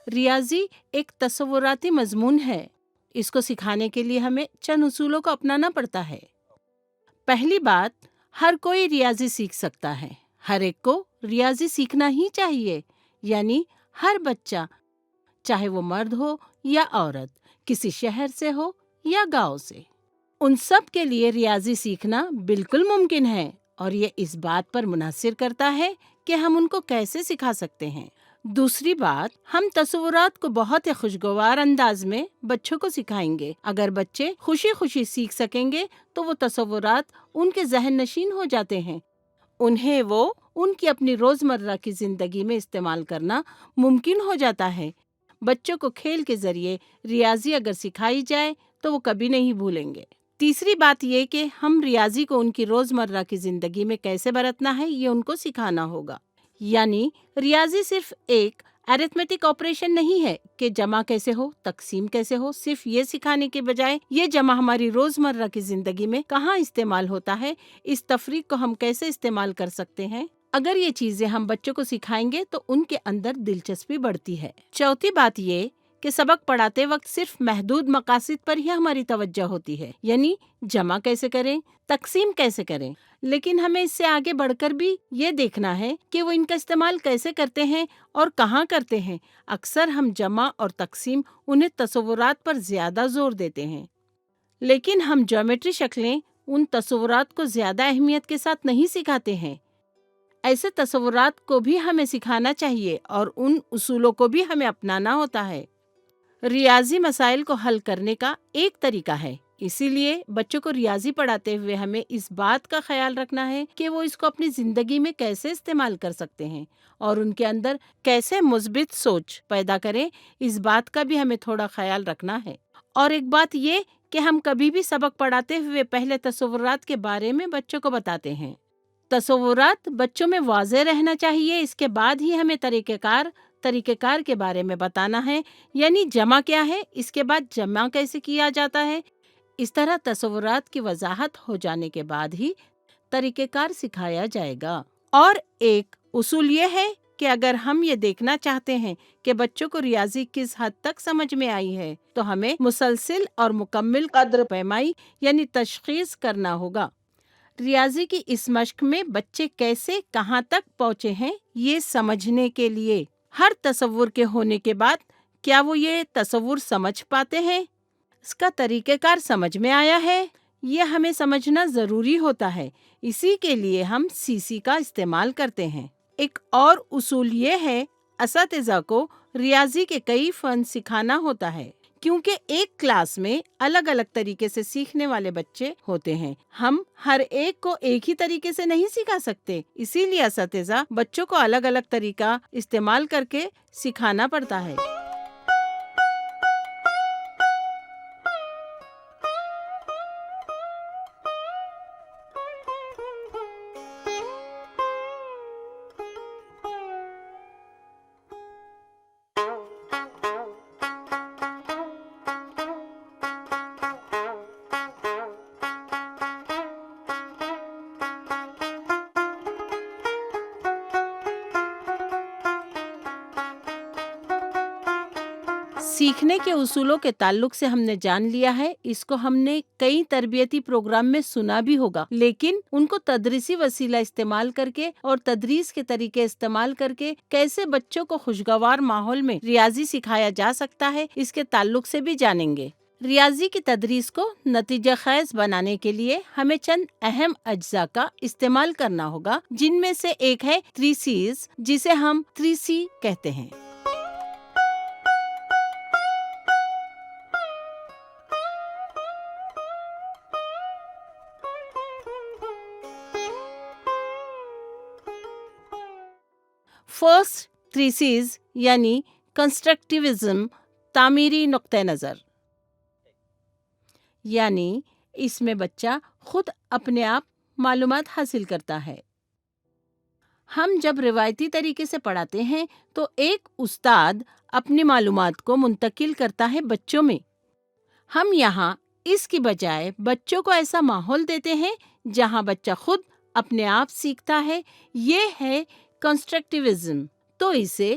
ریاضی ایک تصوراتی مضمون ہے۔ اس کو سکھانے کے لیے ہمیں چند اصولوں کو اپنانا پڑتا ہے۔ پہلی بات، ہر کوئی ریاضی سیکھ سکتا ہے۔ ہر ایک کو ریاضی سیکھنا ہی چاہیے، یعنی ہر بچہ، چاہے وہ مرد ہو یا عورت، کسی شہر سے ہو یا گاؤں سے، ان سب کے لیے ریاضی سیکھنا بالکل ممکن ہے، اور یہ اس بات پر منحصر کرتا ہے کہ ہم ان کو کیسے سکھا سکتے ہیں۔ دوسری بات، ہم تصورات کو بہت ہی خوشگوار انداز میں بچوں کو سکھائیں گے۔ اگر بچے خوشی خوشی سیکھ سکیں گے تو وہ تصورات ان کے ذہن نشین ہو جاتے ہیں، انہیں وہ ان کی اپنی روزمرہ کی زندگی میں استعمال کرنا ممکن ہو جاتا ہے۔ بچوں کو کھیل کے ذریعے ریاضی اگر سکھائی جائے تو وہ کبھی نہیں بھولیں گے۔ تیسری بات یہ کہ ہم ریاضی کو ان کی روزمرہ کی زندگی میں کیسے برتنا ہے یہ ان کو سکھانا ہوگا۔ یعنی ریاضی صرف ایک ایرتھمیٹک آپریشن نہیں ہے کہ جمع کیسے ہو، تقسیم کیسے ہو۔ صرف یہ سکھانے کے بجائے یہ جمع ہماری روزمرہ کی زندگی میں کہاں استعمال ہوتا ہے، اس تفریق کو ہم کیسے استعمال کر سکتے ہیں، اگر یہ چیزیں ہم بچوں کو سکھائیں گے تو ان کے اندر دلچسپی بڑھتی ہے۔ چوتھی بات یہ کہ سبق پڑھاتے وقت صرف محدود مقاصد پر ہی ہماری توجہ ہوتی ہے، یعنی جمع کیسے کریں، تقسیم کیسے کریں، لیکن ہمیں اس سے آگے بڑھ کر بھی یہ دیکھنا ہے کہ وہ ان کا استعمال کیسے کرتے ہیں اور کہاں کرتے ہیں۔ اکثر ہم جمع اور تقسیم انہیں تصورات پر زیادہ زور دیتے ہیں، لیکن ہم جیومیٹری شکلیں ان تصورات کو زیادہ اہمیت کے ساتھ نہیں سکھاتے ہیں۔ ایسے تصورات کو بھی ہمیں سکھانا چاہیے اور ان اصولوں کو بھی ہمیں اپنانا ہوتا ہے۔ ریاضی مسائل کو حل کرنے کا ایک طریقہ ہے، اسی لیے بچوں کو ریاضی پڑھاتے ہوئے ہمیں اس بات کا خیال رکھنا ہے کہ وہ اس کو اپنی زندگی میں کیسے استعمال کر سکتے ہیں اور ان کے اندر کیسے مثبت سوچ پیدا کریں، اس بات کا بھی ہمیں تھوڑا خیال رکھنا ہے۔ اور ایک بات یہ کہ ہم کبھی بھی سبق پڑھاتے ہوئے پہلے تصورات کے بارے میں بچوں کو بتاتے ہیں۔ تصورات بچوں میں واضح رہنا چاہیے، اس کے بعد ہی ہمیں طریقہ کار کے بارے میں بتانا ہے، یعنی جمع کیا ہے، اس کے بعد جمع کیسے کیا جاتا ہے۔ اس طرح تصورات کی وضاحت ہو جانے کے بعد ہی طریقہ کار سکھایا جائے گا۔ اور ایک اصول یہ ہے کہ اگر ہم یہ دیکھنا چاہتے ہیں کہ بچوں کو ریاضی کس حد تک سمجھ میں آئی ہے تو ہمیں مسلسل اور مکمل قدر پیمائی یعنی تشخیص کرنا ہوگا۔ ریاضی کی اس مشق میں بچے کیسے کہاں تک پہنچے ہیں یہ سمجھنے کے لیے ہر تصور کے ہونے کے بعد کیا وہ یہ تصور سمجھ پاتے ہیں، اس کا طریقہ کار سمجھ میں آیا ہے، یہ ہمیں سمجھنا ضروری ہوتا ہے۔ اسی کے لیے ہم CC کا استعمال کرتے ہیں۔ ایک اور اصول یہ ہے، اساتذہ کو ریاضی کے کئی فن سکھانا ہوتا ہے، کیونکہ ایک کلاس میں الگ الگ طریقے سے سیکھنے والے بچے ہوتے ہیں۔ ہم ہر ایک کو ایک ہی طریقے سے نہیں سکھا سکتے، اسی لیے اساتذہ بچوں کو الگ الگ طریقہ استعمال کر کے سکھانا پڑتا ہے۔ سیکھنے کے اصولوں کے تعلق سے ہم نے جان لیا ہے، اس کو ہم نے کئی تربیتی پروگرام میں سنا بھی ہوگا، لیکن ان کو تدریسی وسیلہ استعمال کر کے اور تدریس کے طریقے استعمال کر کے کیسے بچوں کو خوشگوار ماحول میں ریاضی سکھایا جا سکتا ہے، اس کے تعلق سے بھی جانیں گے۔ ریاضی کی تدریس کو نتیجہ خیز بنانے کے لیے ہمیں چند اہم اجزاء کا استعمال کرنا ہوگا، جن میں سے ایک ہے 3 C's، جسے ہم 3C کہتے ہیں۔ فرسٹ 3 C's یعنی کنسٹرکٹیوزم، تعمیری نقطہ نظر، یعنی اس میں بچہ خود اپنے آپ معلومات حاصل کرتا ہے۔ ہم جب روایتی طریقے سے پڑھاتے ہیں تو ایک استاد اپنی معلومات کو منتقل کرتا ہے بچوں میں۔ ہم یہاں اس کی بجائے بچوں کو ایسا ماحول دیتے ہیں جہاں بچہ خود اپنے آپ سیکھتا ہے، یہ ہے کنسٹرکٹیوزم۔ تو اسے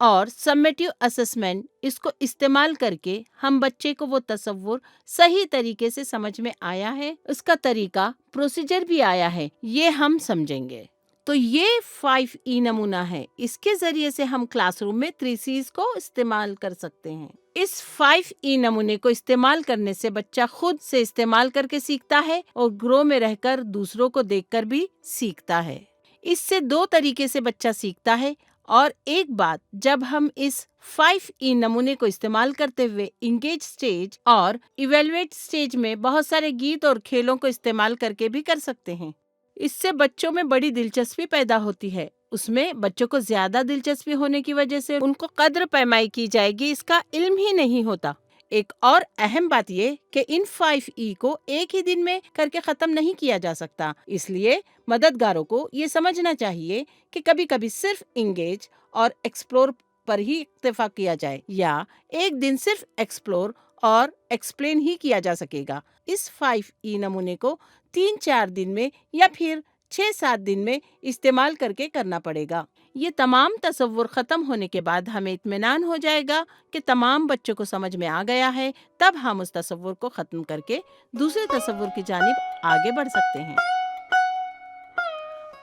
اور سمیٹیو اسسمنٹ، اس کو استعمال کر کے ہم بچے کو وہ تصور صحیح طریقے سے سمجھ میں آیا ہے، اس کا طریقہ پروسیجر بھی آیا ہے، یہ ہم سمجھیں گے۔ تو یہ 5E نمونہ ہے، اس کے ذریعے سے ہم کلاس روم میں 3Cs کو استعمال کر سکتے ہیں۔ اس 5E نمونے کو استعمال کرنے سے بچہ خود سے استعمال کر کے سیکھتا ہے اور گروہ میں رہ کر دوسروں کو دیکھ کر بھی سیکھتا ہے۔ اس سے دو طریقے سے بچہ سیکھتا ہے، اور ایک بات جب ہم اس 5E نمونے کو استعمال کرتے ہوئے انگیج سٹیج اور ایویلویٹ سٹیج میں بہت سارے گیت اور کھیلوں کو استعمال کر کے بھی کر سکتے ہیں، اس سے بچوں میں بڑی دلچسپی پیدا ہوتی ہے۔ اس میں بچوں کو زیادہ دلچسپی ہونے کی وجہ سے ان کو قدر پیمائی کی جائے گی، اس کا علم ہی نہیں ہوتا۔ ایک اور اہم بات یہ کہ ان 5E کو ایک ہی دن میں کر کے ختم نہیں کیا جا سکتا، اس لیے مددگاروں کو یہ سمجھنا چاہیے کہ کبھی کبھی صرف انگیج اور ایکسپلور پر ہی اکتفا کیا جائے، یا ایک دن صرف ایکسپلور اور ایکسپلین ہی کیا جا سکے گا۔ اس 5E نمونے کو 3-4 دن میں یا پھر 6-7 دن میں استعمال کر کے کرنا پڑے گا۔ یہ تمام تصور ختم ہونے کے بعد ہمیں اطمینان ہو جائے گا کہ تمام بچوں کو سمجھ میں آ گیا ہے، تب ہم اس تصور کو ختم کر کے دوسرے تصور کی جانب آگے بڑھ سکتے ہیں۔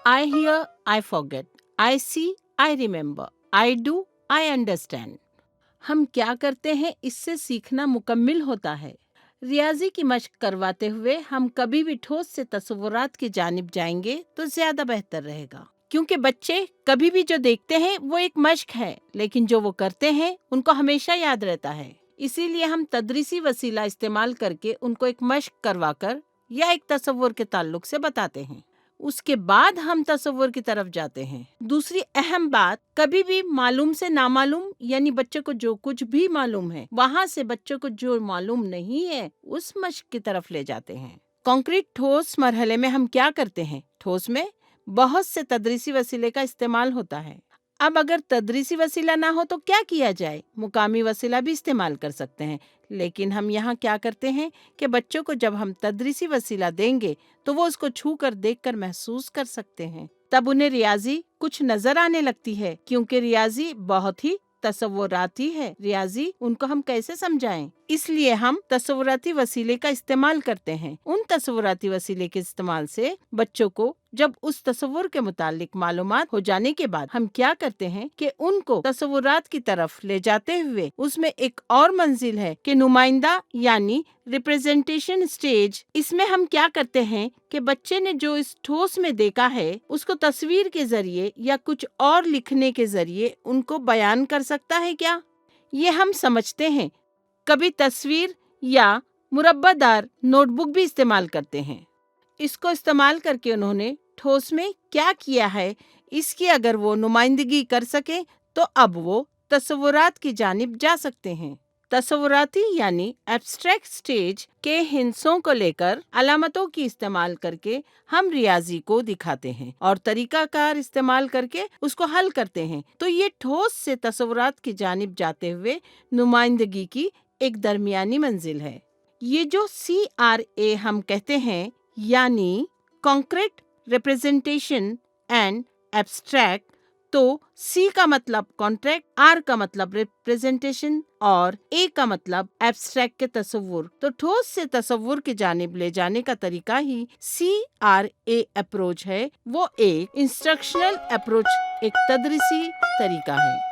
I hear, I forget. I see, I remember. I do, I understand. ہم کیا کرتے ہیں اس سے سیکھنا مکمل ہوتا ہے۔ ریاضی کی مشق کرواتے ہوئے ہم کبھی بھی ٹھوس سے تصورات کی جانب جائیں گے تو زیادہ بہتر رہے گا، کیونکہ بچے کبھی بھی جو دیکھتے ہیں وہ ایک مشق ہے، لیکن جو وہ کرتے ہیں ان کو ہمیشہ یاد رہتا ہے۔ اسی لیے ہم تدریسی وسیلہ استعمال کر کے ان کو ایک مشق کروا کر یا ایک تصور کے تعلق سے بتاتے ہیں، اس کے بعد ہم تصور کی طرف جاتے ہیں۔ دوسری اہم بات، کبھی بھی معلوم سے نامعلوم، یعنی بچے کو جو کچھ بھی معلوم ہے وہاں سے بچوں کو جو معلوم نہیں ہے اس مشق کی طرف لے جاتے ہیں۔ کانکریٹ ٹھوس مرحلے میں ہم کیا کرتے ہیں؟ ٹھوس میں بہت سے تدریسی وسیلے کا استعمال ہوتا ہے۔ اب اگر تدریسی وسیلہ نہ ہو تو کیا کیا جائے؟ مقامی وسیلہ بھی استعمال کر سکتے ہیں، لیکن ہم یہاں کیا کرتے ہیں کہ بچوں کو جب ہم تدریسی وسیلہ دیں گے تو وہ اس کو چھو کر، دیکھ کر محسوس کر سکتے ہیں، تب انہیں ریاضی کچھ نظر آنے لگتی ہے، کیونکہ ریاضی بہت ہی تصوراتی ہے۔ ریاضی ان کو ہم کیسے سمجھائیں؟ اس لیے ہم تصوراتی وسیلے کا استعمال کرتے ہیں۔ ان تصوراتی وسیلے کے استعمال سے بچوں کو جب اس تصور کے متعلق معلومات ہو جانے کے بعد ہم کیا کرتے ہیں کہ ان کو تصورات کی طرف لے جاتے ہوئے اس میں ایک اور منزل ہے کہ نمائندہ، یعنی ریپریزنٹیشن سٹیج۔ اس میں ہم کیا کرتے ہیں کہ بچے نے جو اس ٹھوس میں دیکھا ہے اس کو تصویر کے ذریعے یا کچھ اور لکھنے کے ذریعے ان کو بیان کر سکتا ہے کیا؟ یہ ہم سمجھتے ہیں۔ کبھی تصویر یا مربع دار نوٹ بک بھی استعمال کرتے ہیں۔ اس کو استعمال کر کے انہوں نے ٹھوس میں کیا کیا ہے اس کی اگر وہ نمائندگی کر سکیں تو اب وہ تصورات کی جانب جا سکتے ہیں۔ تصوراتی یعنی ایبسٹریکٹ سٹیج کے ہندسوں کو لے کر علامتوں کی استعمال کر کے ہم ریاضی کو دکھاتے ہیں اور طریقہ کار استعمال کر کے اس کو حل کرتے ہیں۔ تو یہ ٹھوس سے تصورات کی جانب جاتے ہوئے نمائندگی کی ایک درمیانی منزل ہے۔ یہ جو CRA ہم کہتے ہیں، یعنی کانکریٹ، ریپریزنٹیشن اینڈ ایبسٹریکٹ، تو C کا مطلب کانٹریکٹ، R کا مطلب ریپریزنٹیشن اور A کا مطلب ایبسٹریکٹ کے تصور، تو ٹھوس سے تصور کی جانب لے جانے کا طریقہ ہی CRA اپروچ ہے۔ وہ ایک انسٹرکشنل اپروچ، ایک تدریسی طریقہ ہے۔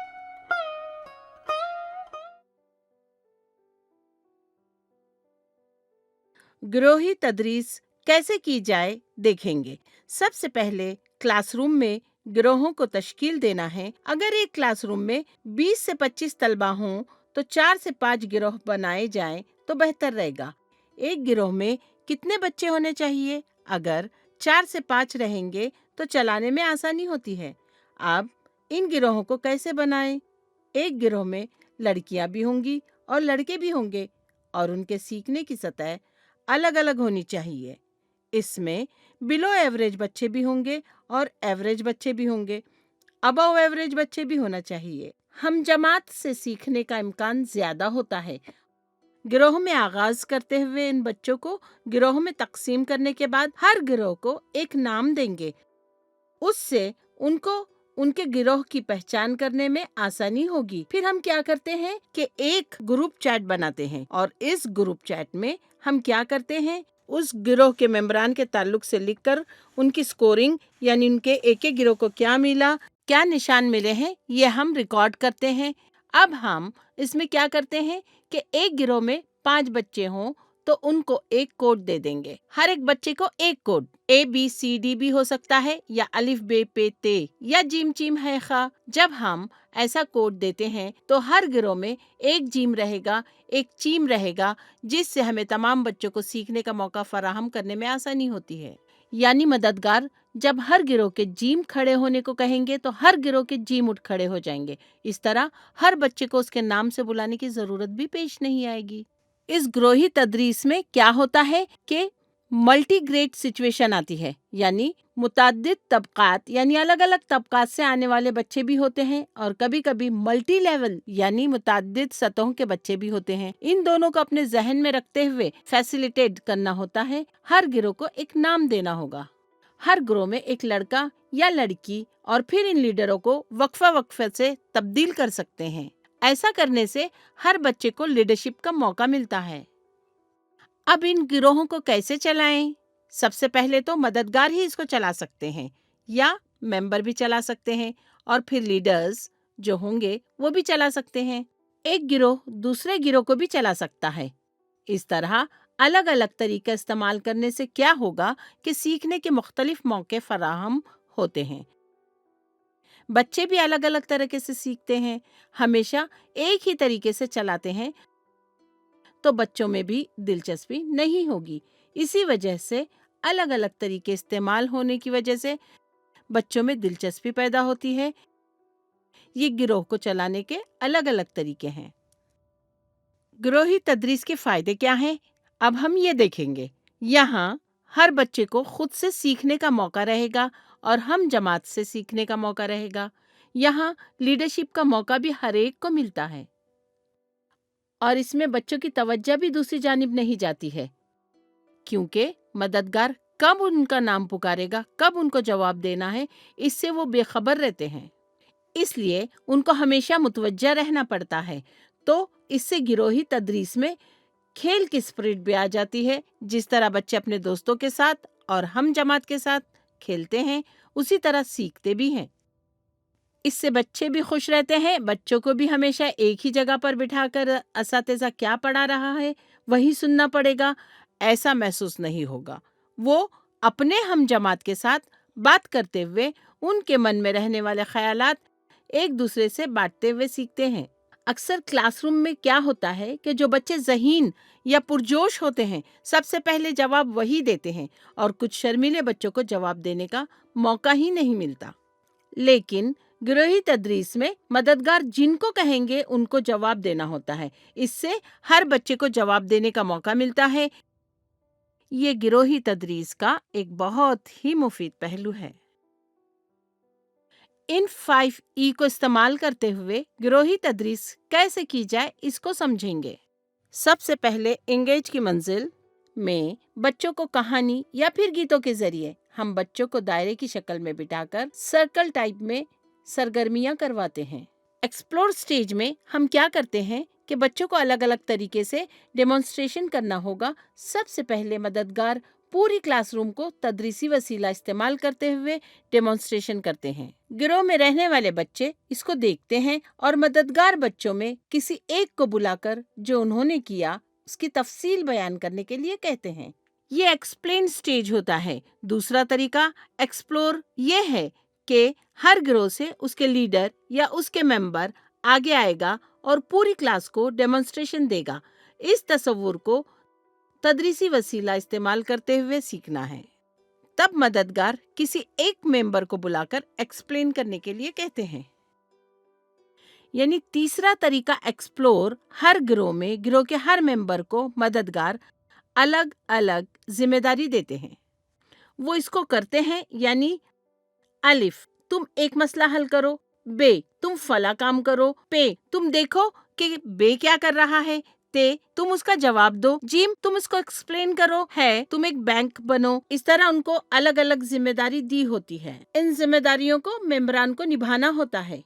گروہی تدریس کیسے کی جائے دیکھیں گے۔ سب سے پہلے کلاس روم میں گروہوں کو تشکیل دینا ہے۔ اگر ایک کلاس روم میں 20 سے 25 طلبہ ہوں تو 4 سے 5 گروہ بنائے جائیں تو بہتر رہے گا۔ ایک گروہ میں کتنے بچے ہونے چاہیے؟ اگر 4 سے 5 رہیں گے تو چلانے میں آسانی ہوتی ہے۔ اب ان گروہوں کو کیسے بنائیں؟ ایک گروہ میں لڑکیاں بھی ہوں گی اور لڑکے بھی ہوں گے، اور ان کے سیکھنے کی سطح الگ الگ ہونی چاہیے۔ اس میں بلو ایوریج بچے بھی ہوں گے اور ایوریج بچے بھی ہوں گے، ابو ایوریج بچے بھی ہونا چاہیے۔ ہم جماعت سے سیکھنے کا امکان زیادہ ہوتا ہے۔ گروہ میں آغاز کرتے ہوئے ان بچوں کو گروہ میں تقسیم کرنے کے بعد ہر گروہ کو ایک نام دیں گے۔ اس سے ان کو ان کے گروہ کی پہچان کرنے میں آسانی ہوگی۔ پھر ہم کیا کرتے ہیں کہ ایک گروپ چیٹ بناتے ہیں، اور اس گروپ چیٹ میں ہم کیا کرتے ہیں، اس گروہ کے ممبران کے تعلق سے لکھ کر ان کی سکورنگ، یعنی ان کے ایک ایک گروہ کو کیا ملا، کیا نشان ملے ہیں، یہ ہم ریکارڈ کرتے ہیں۔ اب ہم اس میں کیا کرتے ہیں کہ ایک گروہ میں 5 بچے ہوں تو ان کو ایک کوڈ دے دیں گے، ہر ایک بچے کو ایک کوڈ، ABCD بھی ہو سکتا ہے، یا الف بے پے تے، یا جیم چیم ہے خا۔ جب ہم ایسا کوڈ دیتے ہیں تو ہر گروہ میں ایک جیم رہے گا، ایک چیم رہے گا، جس سے ہمیں تمام بچوں کو سیکھنے کا موقع فراہم کرنے میں آسانی ہوتی ہے۔ یعنی مددگار جب ہر گروہ کے جیم کھڑے ہونے کو کہیں گے تو ہر گروہ کے جیم اٹھ کھڑے ہو جائیں گے۔ اس طرح ہر بچے کو اس کے نام سے بلانے کی ضرورت بھی پیش نہیں آئے گی۔ اس گروہی تدریس میں کیا ہوتا ہے کہ ملٹی گریڈ سچویشن آتی ہے، یعنی متعدد طبقات، یعنی الگ الگ طبقات سے آنے والے بچے بھی ہوتے ہیں، اور کبھی کبھی ملٹی لیول یعنی متعدد سطحوں کے بچے بھی ہوتے ہیں۔ ان دونوں کو اپنے ذہن میں رکھتے ہوئے فیسیلیٹیٹ کرنا ہوتا ہے۔ ہر گروہ کو ایک نام دینا ہوگا، ہر گروہ میں ایک لڑکا یا لڑکی، اور پھر ان لیڈروں کو وقفہ سے تبدیل کر سکتے ہیں۔ ایسا کرنے سے ہر بچے کو لیڈرشپ کا موقع ملتا ہے۔ اب ان گروہوں کو کیسے چلائیں؟ سب سے پہلے تو مددگار ہی اس کو چلا سکتے ہیں، یا ممبر بھی چلا سکتے ہیں، اور پھر لیڈرز جو ہوں گے وہ بھی چلا سکتے ہیں۔ ایک گروہ دوسرے گروہ کو بھی چلا سکتا ہے۔ اس طرح الگ الگ طریقہ استعمال کرنے سے کیا ہوگا کہ سیکھنے کے مختلف موقع فراہم ہوتے ہیں۔ بچے بھی الگ الگ طریقے سے سیکھتے ہیں۔ ہمیشہ ایک ہی طریقے سے چلاتے ہیں تو بچوں میں بھی دلچسپی نہیں ہوگی۔ اسی وجہ سے الگ الگ طریقے استعمال ہونے کی وجہ سے بچوں میں دلچسپی پیدا ہوتی ہے۔ یہ گروہ کو چلانے کے الگ الگ طریقے ہیں۔ گروہی تدریس کے فائدے کیا ہیں؟ اب ہم یہ دیکھیں گے۔ یہاں ہر بچے کو خود سے سیکھنے کا موقع رہے گا، اور ہم جماعت سے سیکھنے کا موقع رہے گا۔ یہاں لیڈرشپ کا موقع بھی ہر ایک کو ملتا ہے، اور اس میں بچوں کی توجہ بھی دوسری جانب نہیں جاتی ہے، کیونکہ مددگار کب ان کا نام پکارے گا، کب ان کو جواب دینا ہے، اس سے وہ بے خبر رہتے ہیں۔ اس لیے ان کو ہمیشہ متوجہ رہنا پڑتا ہے۔ تو اس سے گروہی تدریس میں کھیل کی اسپرٹ بھی آ جاتی ہے۔ جس طرح بچے اپنے دوستوں کے ساتھ اور ہم جماعت کے ساتھ کھیلتے ہیں، اسی طرح سیکھتے بھی ہیں۔ اس سے بچے بھی خوش رہتے ہیں۔ بچوں کو بھی ہمیشہ ایک ہی جگہ پر بٹھا کر اساتذہ کیا پڑھا رہا ہے وہی سننا پڑے گا، ایسا محسوس نہیں ہوگا۔ وہ اپنے ہم جماعت کے ساتھ بات کرتے ہوئے ان کے من میں رہنے والے خیالات ایک دوسرے سے بانٹتے ہوئے سیکھتے ہیں۔ اکثر کلاس روم میں کیا ہوتا ہے کہ جو بچے ذہین یا پرجوش ہوتے ہیں سب سے پہلے جواب وہی دیتے ہیں، اور کچھ شرمیلے بچوں کو جواب دینے کا موقع ہی نہیں ملتا۔ لیکن گروہی تدریس میں مددگار جن کو کہیں گے ان کو جواب دینا ہوتا ہے۔ اس سے ہر بچے کو جواب دینے کا موقع ملتا ہے۔ یہ گروہی تدریس کا ایک بہت ہی مفید پہلو ہے۔ ان 5E کو استعمال کرتے ہوئے گروہی تدریس کیسے کی جائے اس کو سمجھیں گے۔ سب سے پہلے انگیج کی منزل میں بچوں کو کہانی یا پھر گیتوں کے ذریعے ہم بچوں کو دائرے کی شکل میں بٹھا کر سرکل ٹائپ میں سرگرمیاں کرواتے ہیں۔ ایکسپلور سٹیج میں ہم کیا کرتے ہیں کہ بچوں کو الگ الگ طریقے سے ڈیمونسٹریشن کرنا ہوگا۔ سب سے پہلے مددگار پوری کلاس روم کو تدریسی وسیلہ استعمال کرتے ہوئے ڈیمونسٹریشن کرتے ہیں۔ گروہ میں رہنے والے بچے اس کو دیکھتے ہیں اور مددگار بچوں میں کسی ایک کو بلا کر جو انہوں نے کیا اس کی تفصیل بیان کرنے کے لیے کہتے ہیں۔ یہ ایکسپلین سٹیج ہوتا ہے۔ دوسرا طریقہ ایکسپلور یہ ہے کہ ہر گروہ سے اس کے لیڈر یا اس کے ممبر آگے آئے گا اور پوری کلاس کو ڈیمونسٹریشن دے گا۔ اس تصور کو تدریسی وسیلہ استعمال کرتے ہوئے سیکھنا ہے۔ تب مددگار کسی ایک ممبر کو بلا کر ایکسپلین کرنے کے لیے کہتے ہیں۔ یعنی تیسرا طریقہ ایکسپلور، ہر گروہ میں گروہ کے ہر ممبر کو مددگار الگ الگ ذمہ داری دیتے ہیں۔ وہ اس کو کرتے ہیں، یعنی الف تم ایک مسئلہ حل کرو، بے تم فلاں کام کرو، پے تم دیکھو کہ بے کیا کر رہا ہے، تے تم اس کا جواب دو، جیم تم اس کو ایکسپلین کرو، ہے تم ایک بینک بنو۔ اس طرح ان کو الگ الگ ذمہ داری دی ہوتی ہے۔ ان ذمہ داریوں کو ممبران کو نبھانا ہوتا ہے۔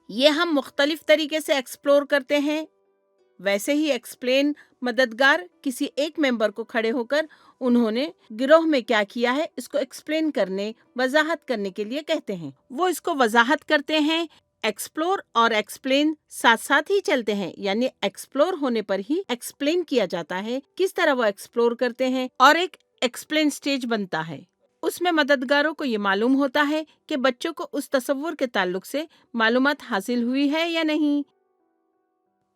یہ ہم مختلف طریقے سے ایکسپلور کرتے ہیں۔ ویسے ہی ایکسپلین مددگار کسی ایک ممبر کو کھڑے ہو کر انہوں نے گروہ میں کیا کیا ہے اس کو ایکسپلین کرنے، وضاحت کرنے کے لیے کہتے ہیں۔ وہ اس کو وضاحت کرتے ہیں۔ ایکسپلور اور ایکسپلین ساتھ ساتھ ہی چلتے ہیں، یعنی ایکسپلور ہونے پر ہی ایکسپلین کیا جاتا ہے کس طرح وہ ایکسپلور کرتے ہیں، اور ایک ایکسپلین سٹیج بنتا ہے۔ اس میں مددگاروں کو یہ معلوم ہوتا ہے کہ بچوں کو اس تصور کے تعلق سے معلومات حاصل ہوئی ہے یا نہیں۔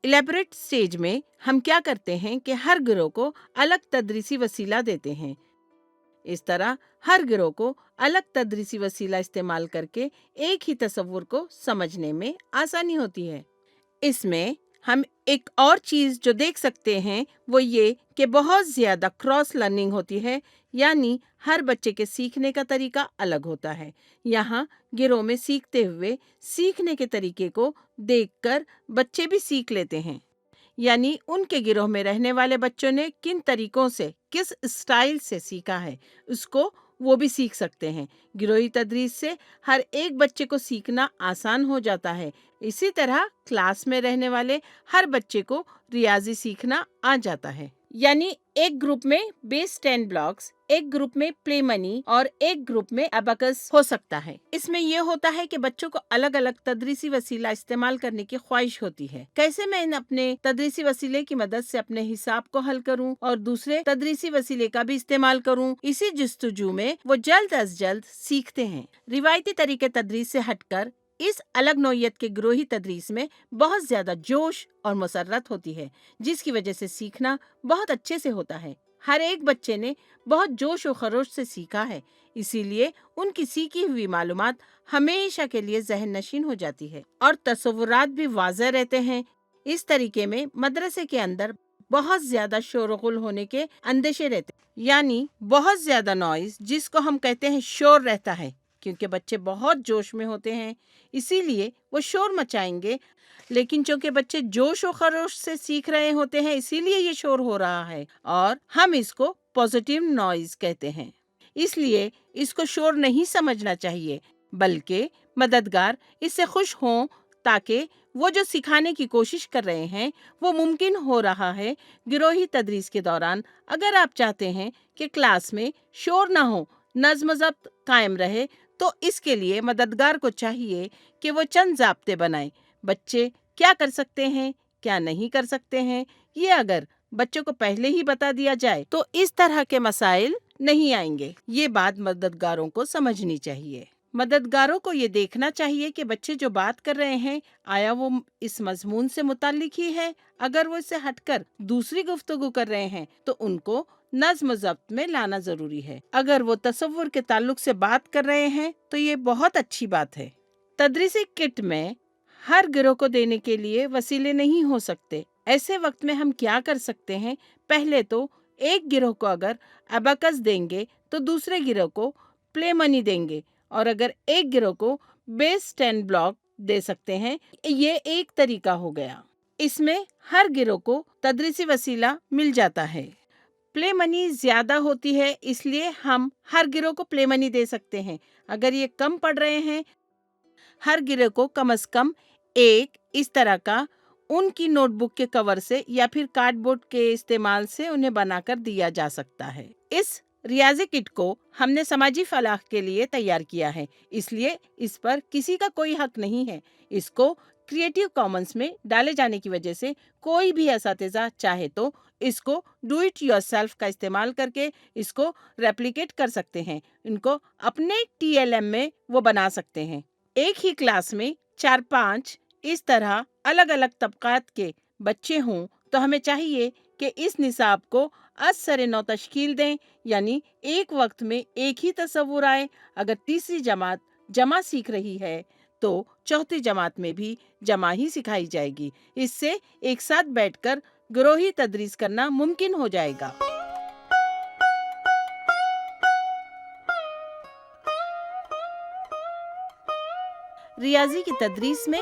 الیبریٹ سٹیج میں ہم کیا کرتے ہیں کہ ہر گروہ کو الگ تدریسی وسیلہ دیتے ہیں۔ اس طرح ہر گروہ کو الگ تدریسی وسیلہ استعمال کر کے ایک ہی تصور کو سمجھنے میں آسانی ہوتی ہے۔ اس میں ہم ایک اور چیز جو دیکھ سکتے ہیں وہ یہ کہ بہت زیادہ کراس لرننگ ہوتی ہے، یعنی ہر بچے کے سیکھنے کا طریقہ الگ ہوتا ہے۔ یہاں گروہ میں سیکھتے ہوئے سیکھنے کے طریقے کو دیکھ کر بچے بھی سیکھ لیتے ہیں، یعنی ان کے گروہ میں رہنے والے بچوں نے کن طریقوں سے، کس اسٹائل سے سیکھا ہے اس کو وہ بھی سیکھ سکتے ہیں۔ گروہی تدریس سے ہر ایک بچے کو سیکھنا آسان ہو جاتا ہے۔ اسی طرح کلاس میں رہنے والے ہر بچے کو ریاضی سیکھنا آ جاتا ہے۔ یعنی ایک گروپ میں بیس 10 بلاکس، ایک گروپ میں پلے منی اور ایک گروپ میں ابیکس ہو سکتا ہے۔ اس میں یہ ہوتا ہے کہ بچوں کو الگ الگ تدریسی وسیلہ استعمال کرنے کی خواہش ہوتی ہے۔ کیسے میں اپنے تدریسی وسیلے کی مدد سے اپنے حساب کو حل کروں اور دوسرے تدریسی وسیلے کا بھی استعمال کروں، اسی جستجو میں وہ جلد از جلد سیکھتے ہیں۔ روایتی طریقے تدریس سے ہٹ کر اس الگ نوعیت کے گروہی تدریس میں بہت زیادہ جوش اور مسرت ہوتی ہے، جس کی وجہ سے سیکھنا بہت اچھے سے ہوتا ہے۔ ہر ایک بچے نے بہت جوش و خروش سے سیکھا ہے، اسی لیے ان کی سیکھی ہوئی معلومات ہمیشہ کے لیے ذہن نشین ہو جاتی ہے اور تصورات بھی واضح رہتے ہیں۔ اس طریقے میں مدرسے کے اندر بہت زیادہ شور و غل ہونے کے اندیشے رہتے ہیں، یعنی بہت زیادہ نوائز جس کو ہم کہتے ہیں شور رہتا ہے، کیونکہ بچے بہت جوش میں ہوتے ہیں، اسی لیے وہ شور مچائیں گے۔ لیکن چونکہ بچے جوش و خروش سے سیکھ رہے ہوتے ہیں، اسی لیے یہ شور ہو رہا ہے، اور ہم اس کو پازیٹیو نوائز کہتے ہیں۔ اس لیے اس کو شور نہیں سمجھنا چاہیے، بلکہ مددگار اس سے خوش ہوں تاکہ وہ جو سکھانے کی کوشش کر رہے ہیں وہ ممکن ہو رہا ہے۔ گروہی تدریس کے دوران اگر آپ چاہتے ہیں کہ کلاس میں شور نہ ہو، نظم و ضبط قائم رہے، تو اس کے لیے مددگار کو چاہیے کہ وہ چند ضابطے بنائیں۔ بچے کیا کر سکتے ہیں، کیا نہیں کر سکتے ہیں، یہ اگر بچوں کو پہلے ہی بتا دیا جائے تو اس طرح کے مسائل نہیں آئیں گے۔ یہ بات مددگاروں کو سمجھنی چاہیے۔ مددگاروں کو یہ دیکھنا چاہیے کہ بچے جو بات کر رہے ہیں آیا وہ اس مضمون سے متعلق ہی ہے۔ اگر وہ اس سے ہٹ کر دوسری گفتگو کر رہے ہیں تو ان کو نظم و ضبط میں لانا ضروری ہے۔ اگر وہ تصور کے تعلق سے بات کر رہے ہیں تو یہ بہت اچھی بات ہے۔ تدریسی کٹ میں ہر گروہ کو دینے کے لیے وسیلے نہیں ہو سکتے۔ ایسے وقت میں ہم کیا کر سکتے ہیں؟ پہلے تو ایک گروہ کو اگر ابیکس دیں گے تو دوسرے گروہ کو پلے منی دیں گے، اور اگر ایک گروہ کو بیس 10 بلاک دے سکتے ہیں۔ یہ ایک طریقہ ہو گیا۔ اس میں ہر گروہ کو تدریسی وسیلہ مل جاتا ہے۔ پلے منی زیادہ ہوتی ہے، اس لیے ہم ہر گروہ کو پلے منی دے سکتے ہیں۔ اگر یہ کم پڑ رہے ہیں، ہر گروہ کو کم از کم ایک اس طرح کا ان کی نوٹ بک کے کور سے یا پھر کارڈ بورڈ کے استعمال سے انہیں بنا کر دیا جا سکتا ہے۔ اس ریاضی کٹ کو ہم نے سماجی فلاح کے لیے تیار کیا ہے، اس لیے اس پر کسی کا کوئی حق نہیں ہے۔ اس کو کریٹیو کامنز میں ڈالے جانے کی وجہ سے کوئی بھی اساتذہ چاہے تو اس کو ڈو اٹ یور سیلف کا استعمال کر کے اس کو ریپلیکیٹ کر سکتے ہیں، ان کو اپنے TLM میں وہ بنا سکتے ہیں۔ ایک ہی کلاس میں 4-5 اس طرح الگ الگ طبقات کے بچے ہوں تو ہمیں چاہیے کہ اس نصاب کو از سر نو تشکیل دیں، یعنی ایک وقت میں ایک ہی تصور آئے۔ اگر تیسری جماعت جمع سیکھ رہی ہے تو چوتھی جماعت میں بھی جمع ہی سکھائی جائے گی۔ اس سے ایک ساتھ بیٹھ کر گروہی تدریس کرنا ممکن ہو جائے گا۔ ریاضی کی تدریس میں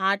8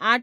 8